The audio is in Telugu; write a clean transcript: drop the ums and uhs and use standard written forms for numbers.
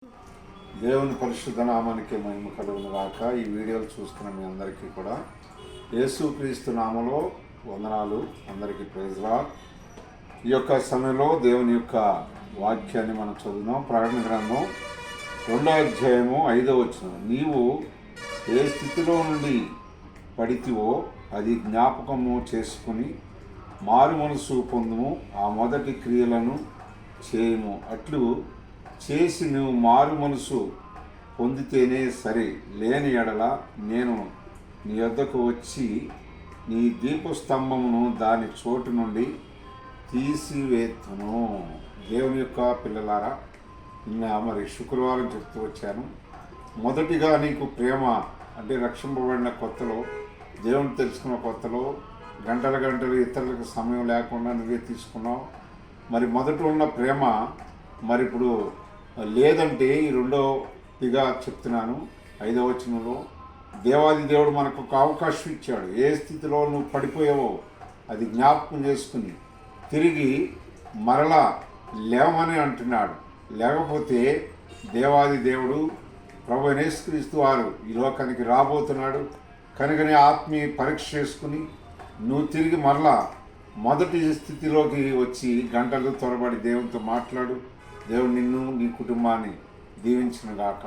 దేవుని పరిశుద్ధ నామానికి మహిమ కలుగును గాక. ఈ వీడియోలు చూస్తున్న మీ అందరికీ కూడా యేసుక్రీస్తు నామములో వందనాలు. అందరికీ ప్రైజ్ లార్డ్. ఈ యొక్క సమయంలో దేవుని యొక్క వాక్యాన్ని మనం చదువుదాం. ప్రకటన గ్రంథం 2వ అధ్యాయము 5వ వచనం. నీవు ఏ స్థితిలో నుండి పడితివో అది జ్ఞాపకము చేసుకుని మారు మనసు పొందుము, ఆ మొదటి క్రియలను చేయము. అట్లు చేసి నువ్వు మారు మనసు పొందితేనే సరే, లేని ఎడల నేను నీ వద్దకు వచ్చి నీ దీపస్తంభమును దాని చోటు నుండి తీసివేతును. దేవుని యొక్క పిల్లలారా, నిన్న శుక్రవారం చెప్తూ వచ్చాను. మొదటిగా నీకు ప్రేమ అంటే రక్షింపబడిన కొత్తలో, దేవుని తెలుసుకున్న కొత్తలో గంటలు ఇతరులకు సమయం లేకుండా నువ్వే తీసుకున్నావు. మరి మొదట ఉన్న ప్రేమ మరి ఇప్పుడు లేదంటే ఈ రెండోదిగా చెప్తున్నాను. 5వ వచనంలో దేవాది దేవుడు మనకు ఒక అవకాశం ఇచ్చాడు. ఏ స్థితిలో నువ్వు పడిపోయావో అది జ్ఞాపకం చేసుకుని తిరిగి మరలా లేవమని అంటున్నాడు. లేకపోతే దేవాది దేవుడు ప్రభు యేసుక్రీస్తు వారు ఈ లోకానికి రాబోతున్నాడు. కనుకనే ఆత్మీయ పరీక్ష చేసుకుని నువ్వు తిరిగి మరలా మొదటి స్థితిలోకి వచ్చి గంటలు త్వరబడి దేవునితో మాట్లాడు. దేవుడు నిన్ను నీ కుటుంబాన్ని దీవించును గాక.